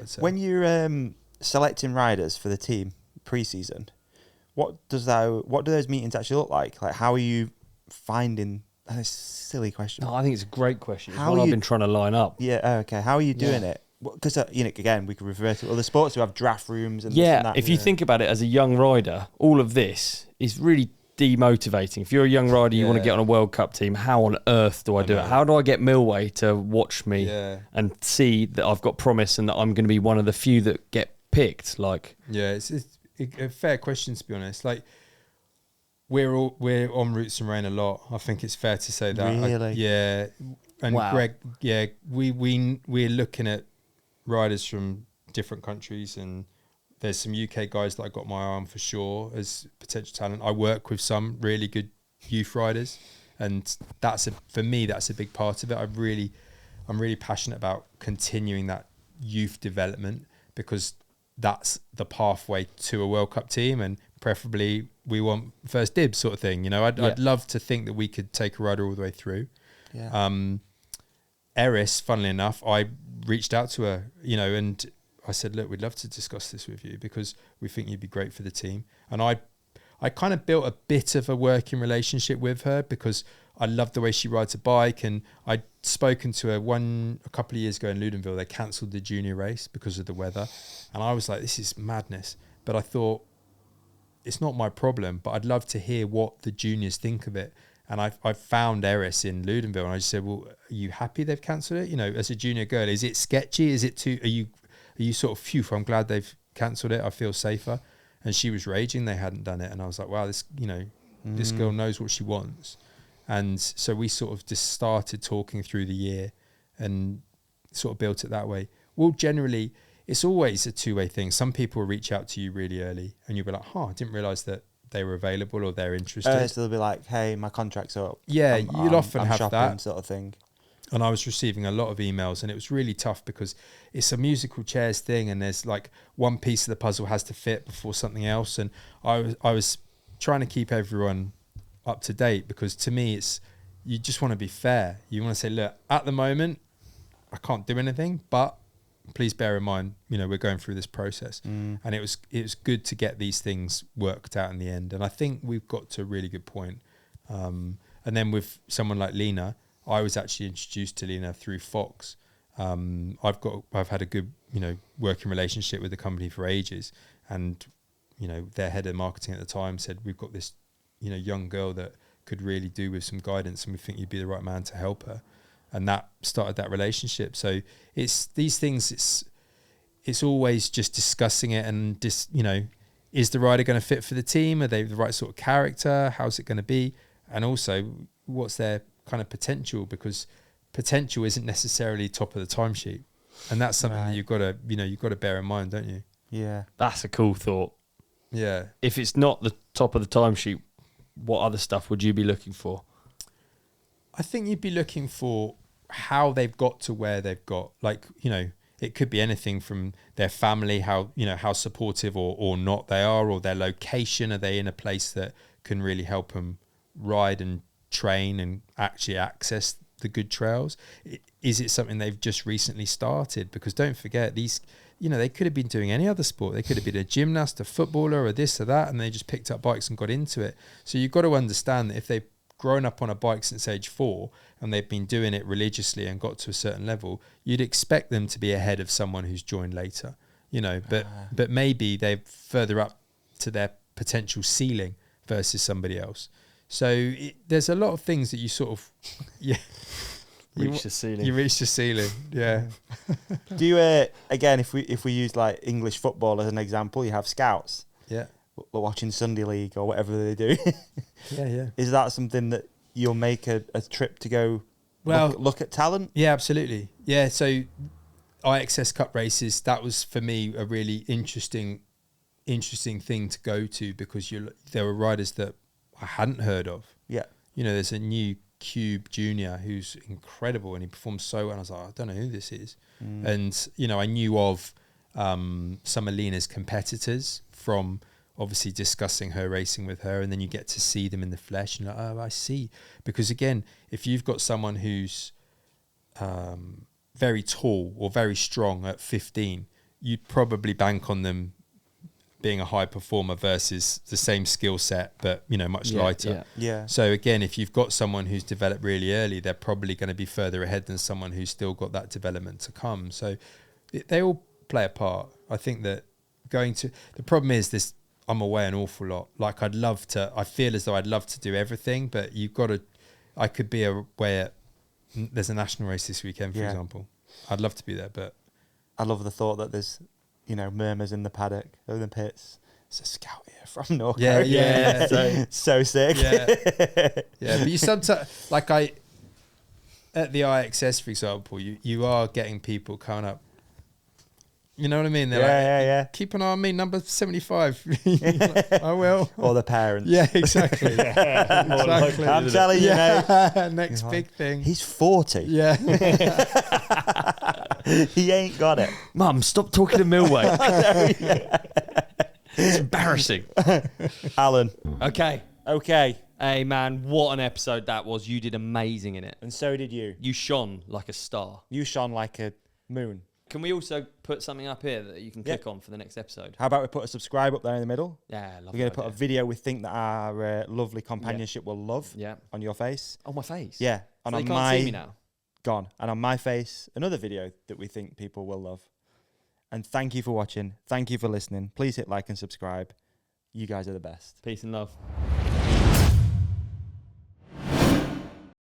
I'd say. When you're selecting riders for the team pre-season, what do those meetings actually look like? Like, how are you finding? That's a silly question. No, I think it's a great question. It's How one I've you- been trying to line up. Yeah. Okay. How are you doing it? Because again, we could revert to other sports who have draft rooms and this and that. If you think about it as a young rider, all of this is really demotivating. If you're a young rider, you want to get on a World Cup team, how on earth do I do it? How do I get Milway to watch me and see that I've got promise and that I'm going to be one of the few that get picked? Like, it's a fair question, to be honest. Like, we're on Roots and Rain a lot. I think it's fair to say that. Really? And Greg, we're looking at riders from different countries, and there's some UK guys that I got my eye on for sure as potential talent. I work with some really good youth riders, and for me that's a big part of it. I'm really passionate about continuing that youth development, because that's the pathway to a World Cup team, and preferably we want first dibs sort of thing. I'd love to think that we could take a rider all the way through. Eris, funnily enough, I reached out to her, and I said, look, we'd love to discuss this with you because we think you'd be great for the team. And I kind of built a bit of a working relationship with her because I love the way she rides a bike, and I'd spoken to her a couple of years ago in Ludenville. They cancelled the junior race because of the weather, and I was like, this is madness. But I thought, it's not my problem, but I'd love to hear what the juniors think of it. And I found Eris in Ludenville, and I just said, well, are you happy they've cancelled it? As a junior girl, is it sketchy? Is it too, are you sort of, phew, I'm glad they've cancelled it. I feel safer. And she was raging they hadn't done it. And I was like, wow, this girl knows what she wants. And so we sort of just started talking through the year and sort of built it that way. Well, generally, it's always a two-way thing. Some people will reach out to you really early and you'll be like, I didn't realise that they were available or they're interested. So they'll be like, hey, my contract's up. Yeah, you'll often have that sort of thing. And I was receiving a lot of emails, and it was really tough because it's a musical chairs thing, and there's like one piece of the puzzle has to fit before something else. And I was trying to keep everyone up to date, because to me, you just want to be fair. You want to say, look, at the moment, I can't do anything, but please bear in mind, we're going through this process. And it was good to get these things worked out in the end. And I think we've got to a really good point. And then with someone like Lena, I was actually introduced to Lena through Fox. I've had a good, working relationship with the company for ages. And, their head of marketing at the time said, we've got this, young girl that could really do with some guidance, and we think you'd be the right man to help her. And that started that relationship. So it's these things, it's always just discussing it and just, is the rider going to fit for the team? Are they the right sort of character? How's it going to be? And also, what's their kind of potential? Because potential isn't necessarily top of the timesheet. And that's something that you've got to bear in mind, don't you? Yeah. That's a cool thought. Yeah. If it's not the top of the timesheet, what other stuff would you be looking for? I think you'd be looking for how they've got to where they've got. Like, it could be anything from their family, how supportive or not they are, or their location. Are they in a place that can really help them ride and train and actually access the good trails? Is it something they've just recently started? Because don't forget, these, they could have been doing any other sport. They could have been a gymnast, a footballer, or this or that, and they just picked up bikes and got into it. So you've got to understand that if they've grown up on a bike since age 4 and they've been doing it religiously and got to a certain level, you'd expect them to be ahead of someone who's joined later, but maybe they're further up to their potential ceiling versus somebody else. So there's a lot of things that you sort of, reach the ceiling. You reach the ceiling, yeah. Do you again? If we use like English football as an example, you have scouts. Yeah. We're watching Sunday League or whatever they do. Yeah. Is that something that you'll make a trip to go? Look at talent. Yeah, absolutely. Yeah. So IXS Cup races, that was for me a really interesting thing to go to, because there were riders that I hadn't heard of. Yeah. There's a new Cube Junior who's incredible and he performs so well. And I was like, I don't know who this is. And, I knew of some of Lena's competitors from obviously discussing her racing with her, and then you get to see them in the flesh and you're like, oh, I see. Because again, if you've got someone who's very tall or very strong at 15, you'd probably bank on them being a high performer versus the same skill set, but much lighter. Yeah. So again, if you've got someone who's developed really early, they're probably going to be further ahead than someone who's still got that development to come. So they all play a part. I think that the problem is this, I'm away an awful lot. Like I feel as though I'd love to do everything, but I could be away there's a national race this weekend, for example. I'd love to be there, but I love the thought that there's, murmurs in the paddock or in the pits. It's a scout here from Norco. Yeah. So sick. Yeah. But you sometimes, like at the IXS, for example, you are getting people coming up. You know what I mean? They're like, keep an eye on me, number 75. Like, I will. Or the parents. Yeah, exactly. Exactly. I'm telling you, mate. Next big thing. He's 40. Yeah. He ain't got it. Mum, stop talking to Milway. It's embarrassing. Alan. Okay. Okay. Hey, man, what an episode that was. You did amazing in it. And so did you. You shone like a star. You shone like a moon. Can we also put something up here that you can click on for the next episode? How about we put a subscribe up there in the middle? Yeah, We're going to put a video we think that our lovely companionship will love Yeah. on your face. On my face? Yeah. So And they on can't see me now? Gone. And on my face, another video that we think people will love. And thank you for watching. Thank you for listening. Please hit like and subscribe. You guys are the best. Peace and love.